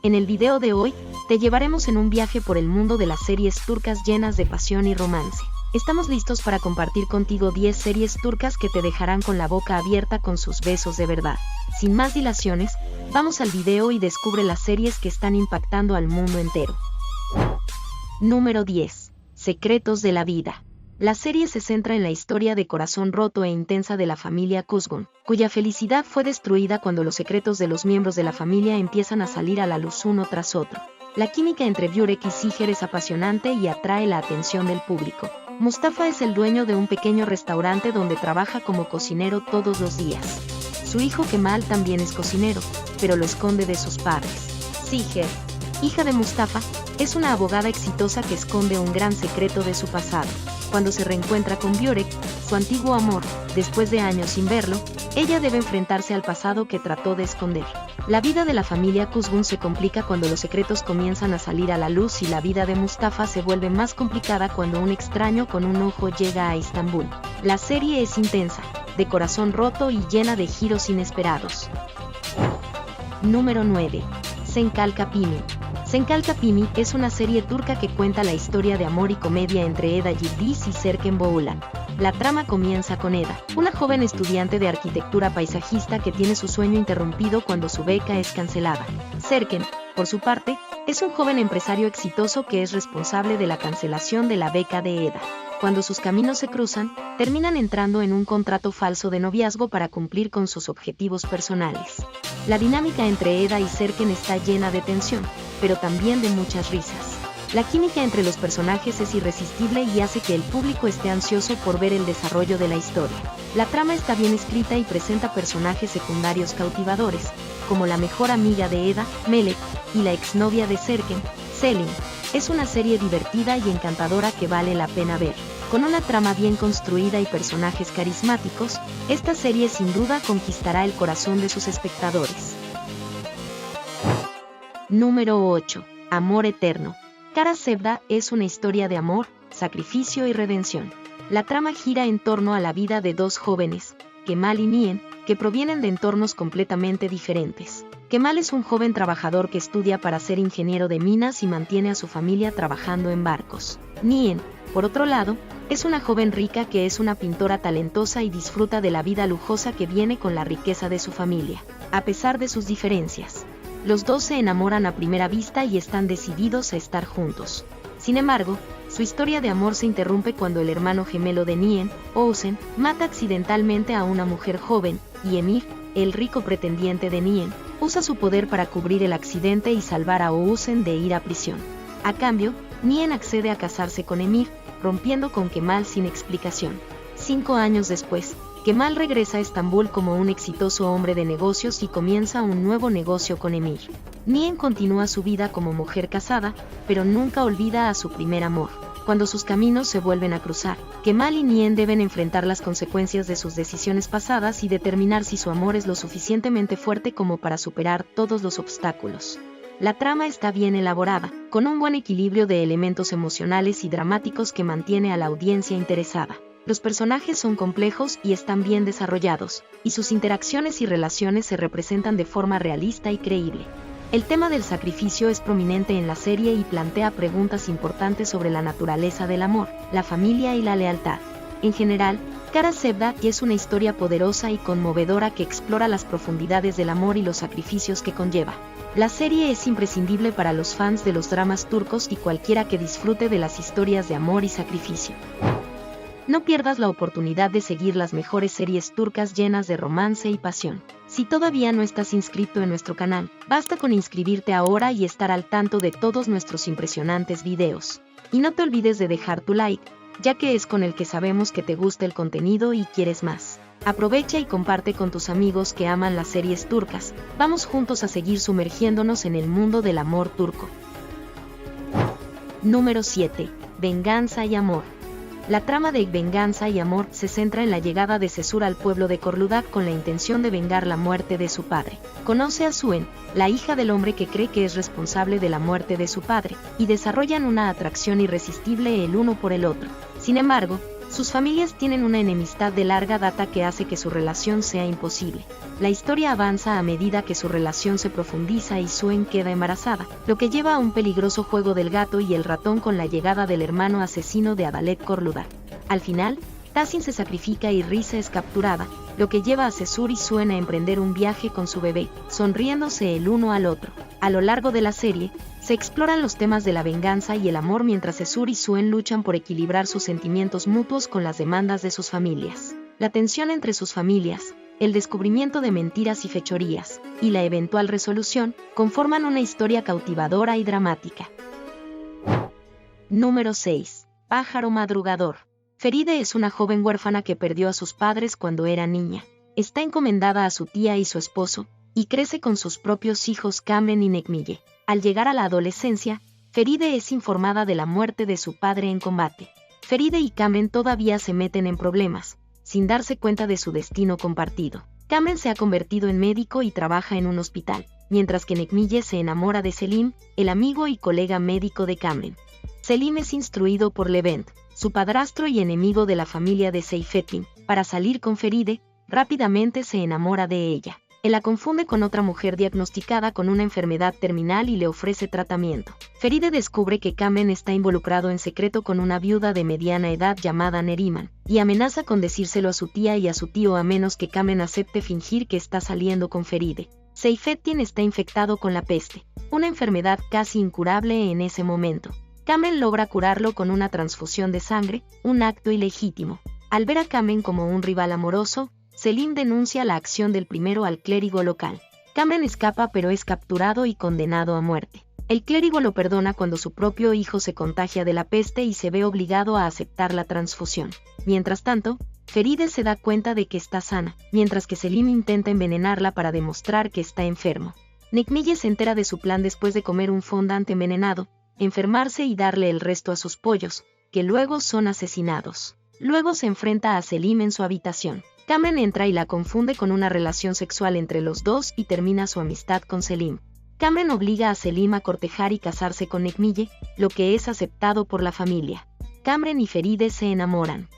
En el video de hoy, te llevaremos en un viaje por el mundo de las series turcas llenas de pasión y romance. Estamos listos para compartir contigo 10 series turcas que te dejarán con la boca abierta con sus besos de verdad. Sin más dilaciones, vamos al video y descubre las series que están impactando al mundo entero. Número 10. Secretos de la vida. La serie se centra en la historia de corazón roto e intensa de la familia Kuzgun, cuya felicidad fue destruida cuando los secretos de los miembros de la familia empiezan a salir a la luz uno tras otro. La química entre Börek y Seher es apasionante y atrae la atención del público. Mustafa es el dueño de un pequeño restaurante donde trabaja como cocinero todos los días. Su hijo Kemal también es cocinero, pero lo esconde de sus padres. Seher, hija de Mustafa, es una abogada exitosa que esconde un gran secreto de su pasado. Cuando se reencuentra con Börek, su antiguo amor, después de años sin verlo, ella debe enfrentarse al pasado que trató de esconder. La vida de la familia Kuzgun se complica cuando los secretos comienzan a salir a la luz y la vida de Mustafa se vuelve más complicada cuando un extraño con un ojo llega a Estambul. La serie es intensa, de corazón roto y llena de giros inesperados. Número 9. Senkalkapimi. Senkalkapimi es una serie turca que cuenta la historia de amor y comedia entre Eda Yildiz y Serkan Boğulan. La trama comienza con Eda, una joven estudiante de arquitectura paisajista que tiene su sueño interrumpido cuando su beca es cancelada. Serkan, por su parte, es un joven empresario exitoso que es responsable de la cancelación de la beca de Eda. Cuando sus caminos se cruzan, terminan entrando en un contrato falso de noviazgo para cumplir con sus objetivos personales. La dinámica entre Eda y Serkan está llena de tensión, pero también de muchas risas. La química entre los personajes es irresistible y hace que el público esté ansioso por ver el desarrollo de la historia. La trama está bien escrita y presenta personajes secundarios cautivadores, como la mejor amiga de Eda, Melek, y la exnovia de Serkan, Selin. Es una serie divertida y encantadora que vale la pena ver. Con una trama bien construida y personajes carismáticos, esta serie sin duda conquistará el corazón de sus espectadores. Número 8. Amor eterno. Kara Sevda es una historia de amor, sacrificio y redención. La trama gira en torno a la vida de dos jóvenes, Kemal y Nien, que provienen de entornos completamente diferentes. Kemal es un joven trabajador que estudia para ser ingeniero de minas y mantiene a su familia trabajando en barcos. Nien, por otro lado, es una joven rica que es una pintora talentosa y disfruta de la vida lujosa que viene con la riqueza de su familia. A pesar de sus diferencias, los dos se enamoran a primera vista y están decididos a estar juntos. Sin embargo, su historia de amor se interrumpe cuando el hermano gemelo de Nien, Oğuzhan, mata accidentalmente a una mujer joven, y Emir, el rico pretendiente de Nien, usa su poder para cubrir el accidente y salvar a Oğuzhan de ir a prisión. A cambio, Nien accede a casarse con Emir, rompiendo con Kemal sin explicación. 5 años después, Kemal regresa a Estambul como un exitoso hombre de negocios y comienza un nuevo negocio con Emir. Nien continúa su vida como mujer casada, pero nunca olvida a su primer amor. Cuando sus caminos se vuelven a cruzar, Kemal y Nien deben enfrentar las consecuencias de sus decisiones pasadas y determinar si su amor es lo suficientemente fuerte como para superar todos los obstáculos. La trama está bien elaborada, con un buen equilibrio de elementos emocionales y dramáticos que mantiene a la audiencia interesada. Los personajes son complejos y están bien desarrollados, y sus interacciones y relaciones se representan de forma realista y creíble. El tema del sacrificio es prominente en la serie y plantea preguntas importantes sobre la naturaleza del amor, la familia y la lealtad. En general, Kara Sevda es una historia poderosa y conmovedora que explora las profundidades del amor y los sacrificios que conlleva. La serie es imprescindible para los fans de los dramas turcos y cualquiera que disfrute de las historias de amor y sacrificio. No pierdas la oportunidad de seguir las mejores series turcas llenas de romance y pasión. Si todavía no estás inscrito en nuestro canal, basta con inscribirte ahora y estar al tanto de todos nuestros impresionantes videos. Y no te olvides de dejar tu like, ya que es con el que sabemos que te gusta el contenido y quieres más. Aprovecha y comparte con tus amigos que aman las series turcas. Vamos juntos a seguir sumergiéndonos en el mundo del amor turco. Número 7. Venganza y amor. La trama de Venganza y amor se centra en la llegada de Cesur al pueblo de Korludak con la intención de vengar la muerte de su padre. Conoce a Suen, la hija del hombre que cree que es responsable de la muerte de su padre, y desarrollan una atracción irresistible el uno por el otro. Sin embargo, Sus familias tienen una enemistad de larga data que hace que su relación sea imposible. La historia avanza a medida que su relación se profundiza y Suen queda embarazada, lo que lleva a un peligroso juego del gato y el ratón con la llegada del hermano asesino de Adalet Corluda. Al final, Tassin se sacrifica y Risa es capturada, lo que lleva a Sesur y Suen a emprender un viaje con su bebé, sonriéndose el uno al otro. A lo largo de la serie, se exploran los temas de la venganza y el amor mientras Sesur y Suen luchan por equilibrar sus sentimientos mutuos con las demandas de sus familias. La tensión entre sus familias, el descubrimiento de mentiras y fechorías, y la eventual resolución, conforman una historia cautivadora y dramática. Número 6. Pájaro madrugador. Feride es una joven huérfana que perdió a sus padres cuando era niña. Está encomendada a su tía y su esposo, y crece con sus propios hijos Cameron y Nekmille. Al llegar a la adolescencia, Feride es informada de la muerte de su padre en combate. Feride y Cameron todavía se meten en problemas, sin darse cuenta de su destino compartido. Cameron se ha convertido en médico y trabaja en un hospital, mientras que Nekmille se enamora de Selim, el amigo y colega médico de Cameron. Selim es instruido por Levent, su padrastro y enemigo de la familia de Seifetin, para salir con Feride. Rápidamente se enamora de ella. Él la confunde con otra mujer diagnosticada con una enfermedad terminal y le ofrece tratamiento. Feride descubre que Cameron está involucrado en secreto con una viuda de mediana edad llamada Neriman, y amenaza con decírselo a su tía y a su tío a menos que Cameron acepte fingir que está saliendo con Feride. Seifetin está infectado con la peste, una enfermedad casi incurable en ese momento. Cameron logra curarlo con una transfusión de sangre, un acto ilegítimo. Al ver a Cameron como un rival amoroso, Selim denuncia la acción del primero al clérigo local. Cameron escapa pero es capturado y condenado a muerte. El clérigo lo perdona cuando su propio hijo se contagia de la peste y se ve obligado a aceptar la transfusión. Mientras tanto, Feride se da cuenta de que está sana, mientras que Selim intenta envenenarla para demostrar que está enfermo. Nekmille se entera de su plan después de comer un fondant envenenado, enfermarse y darle el resto a sus pollos, que luego son asesinados. Luego se enfrenta a Selim en su habitación. Cameron entra y la confunde con una relación sexual entre los dos y termina su amistad con Selim. Cameron obliga a Selim a cortejar y casarse con Nekmille, lo que es aceptado por la familia. Cameron y Feride se enamoran.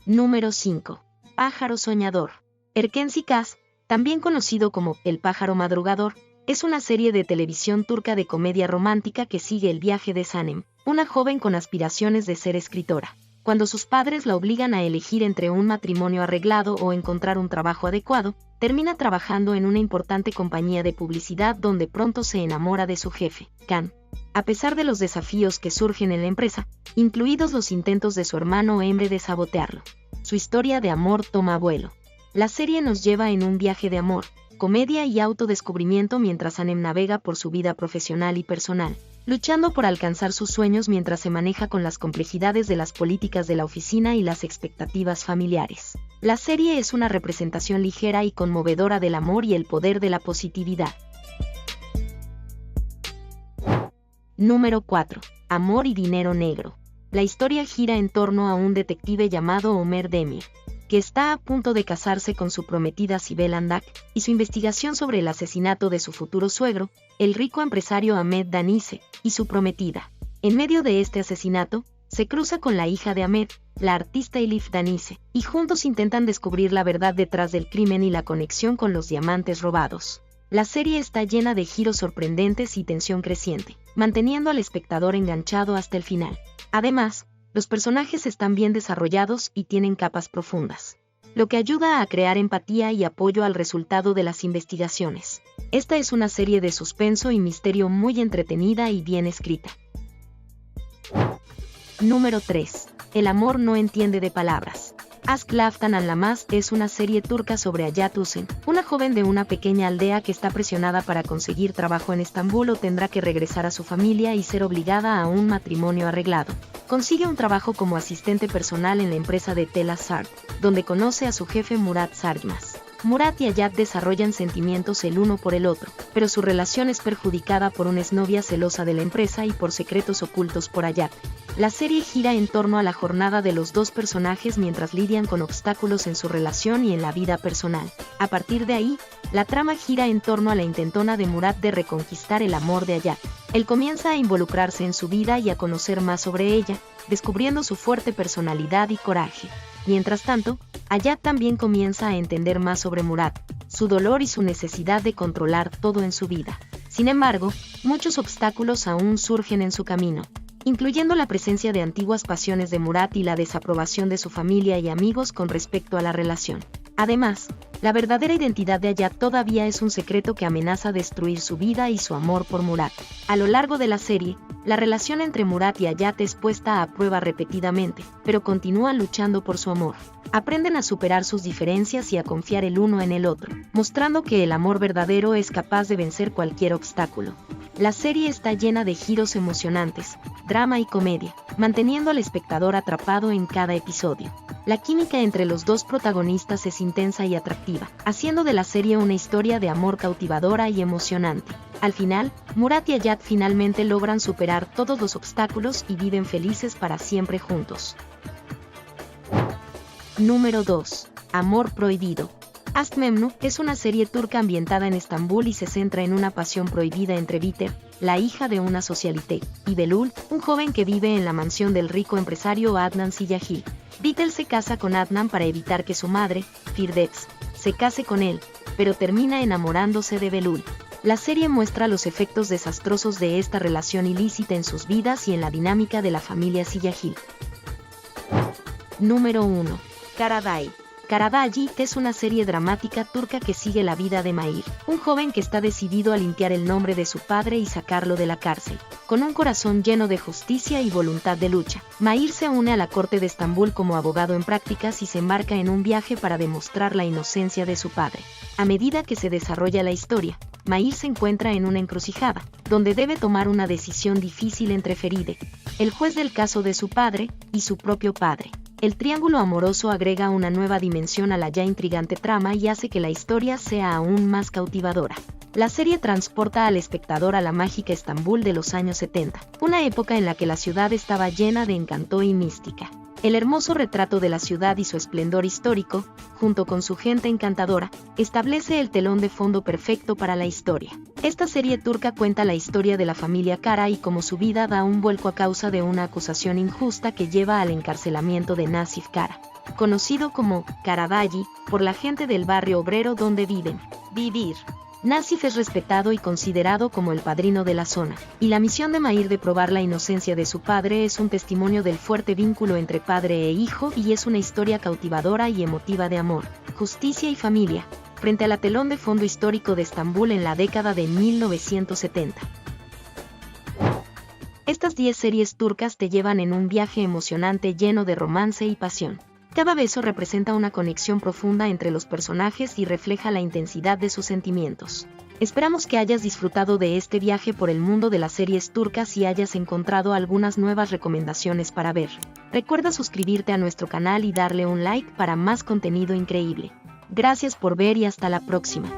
Número 5. Pájaro soñador. Erkenci Kaz, también conocido como El pájaro madrugador, es una serie de televisión turca de comedia romántica que sigue el viaje de Sanem, una joven con aspiraciones de ser escritora. Cuando sus padres la obligan a elegir entre un matrimonio arreglado o encontrar un trabajo adecuado, termina trabajando en una importante compañía de publicidad donde pronto se enamora de su jefe, Khan. A pesar de los desafíos que surgen en la empresa, incluidos los intentos de su hermano Emre de sabotearlo, su historia de amor toma vuelo. La serie nos lleva en un viaje de amor, comedia y autodescubrimiento mientras Sanem navega por su vida profesional y personal, luchando por alcanzar sus sueños mientras se maneja con las complejidades de las políticas de la oficina y las expectativas familiares. La serie es una representación ligera y conmovedora del amor y el poder de la positividad. Número 4. Amor y dinero negro. La historia gira en torno a un detective llamado Omer Demir, que está a punto de casarse con su prometida Sibel Andak, y su investigación sobre el asesinato de su futuro suegro, el rico empresario Ahmed Danise, y su prometida. En medio de este asesinato, se cruza con la hija de Ahmed, la artista Elif Danise, y juntos intentan descubrir la verdad detrás del crimen y la conexión con los diamantes robados. La serie está llena de giros sorprendentes y tensión creciente, manteniendo al espectador enganchado hasta el final. Además, los personajes están bien desarrollados y tienen capas profundas, lo que ayuda a crear empatía y apoyo al resultado de las investigaciones. Esta es una serie de suspenso y misterio muy entretenida y bien escrita. Número 3. El amor no entiende de palabras. Aşk Laftan Anlamaz es una serie turca sobre Hayat Hüseyin, una joven de una pequeña aldea que está presionada para conseguir trabajo en Estambul o tendrá que regresar a su familia y ser obligada a un matrimonio arreglado. Consigue un trabajo como asistente personal en la empresa de Tela Sard, donde conoce a su jefe Murat Sargmas. Murat y Hayat desarrollan sentimientos el uno por el otro, pero su relación es perjudicada por una exnovia celosa de la empresa y por secretos ocultos por Hayat. La serie gira en torno a la jornada de los dos personajes mientras lidian con obstáculos en su relación y en la vida personal. A partir de ahí, la trama gira en torno a la intentona de Murat de reconquistar el amor de Hayat. Él comienza a involucrarse en su vida y a conocer más sobre ella, descubriendo su fuerte personalidad y coraje. Mientras tanto, Hayat también comienza a entender más sobre Murat, su dolor y su necesidad de controlar todo en su vida. Sin embargo, muchos obstáculos aún surgen en su camino, incluyendo la presencia de antiguas pasiones de Murat y la desaprobación de su familia y amigos con respecto a la relación. Además, la verdadera identidad de Hayat todavía es un secreto que amenaza destruir su vida y su amor por Murat. A lo largo de la serie, la relación entre Murat y Hayat es puesta a prueba repetidamente, pero continúan luchando por su amor. Aprenden a superar sus diferencias y a confiar el uno en el otro, mostrando que el amor verdadero es capaz de vencer cualquier obstáculo. La serie está llena de giros emocionantes, drama y comedia, manteniendo al espectador atrapado en cada episodio. La química entre los dos protagonistas es intensa y atractiva, haciendo de la serie una historia de amor cautivadora y emocionante. Al final, Murat y Hayat finalmente logran superar todos los obstáculos y viven felices para siempre juntos. Número 2. Amor prohibido. Aşk Memnu es una serie turca ambientada en Estambul y se centra en una pasión prohibida entre Biter, la hija de una socialité, y Belul, un joven que vive en la mansión del rico empresario Adnan Siyahil. Biter se casa con Adnan para evitar que su madre, Firdevs, se case con él, pero termina enamorándose de Belul. La serie muestra los efectos desastrosos de esta relación ilícita en sus vidas y en la dinámica de la familia Siyahil. Número 1. Karadağ. Karadağ es una serie dramática turca que sigue la vida de Mahir, un joven que está decidido a limpiar el nombre de su padre y sacarlo de la cárcel. Con un corazón lleno de justicia y voluntad de lucha, Mahir se une a la corte de Estambul como abogado en prácticas y se embarca en un viaje para demostrar la inocencia de su padre. A medida que se desarrolla la historia, Mahir se encuentra en una encrucijada, donde debe tomar una decisión difícil entre Feride, el juez del caso de su padre, y su propio padre. El triángulo amoroso agrega una nueva dimensión a la ya intrigante trama y hace que la historia sea aún más cautivadora. La serie transporta al espectador a la mágica Estambul de los años 70, una época en la que la ciudad estaba llena de encanto y mística. El hermoso retrato de la ciudad y su esplendor histórico, junto con su gente encantadora, establece el telón de fondo perfecto para la historia. Esta serie turca cuenta la historia de la familia Kara y cómo su vida da un vuelco a causa de una acusación injusta que lleva al encarcelamiento de Nasif Kara, conocido como Karadağ por la gente del barrio obrero donde vivir. Nasif es respetado y considerado como el padrino de la zona, y la misión de Mahir de probar la inocencia de su padre es un testimonio del fuerte vínculo entre padre e hijo y es una historia cautivadora y emotiva de amor, justicia y familia, frente al telón de fondo histórico de Estambul en la década de 1970. Estas 10 series turcas te llevan en un viaje emocionante lleno de romance y pasión. Cada beso representa una conexión profunda entre los personajes y refleja la intensidad de sus sentimientos. Esperamos que hayas disfrutado de este viaje por el mundo de las series turcas y hayas encontrado algunas nuevas recomendaciones para ver. Recuerda suscribirte a nuestro canal y darle un like para más contenido increíble. Gracias por ver y hasta la próxima.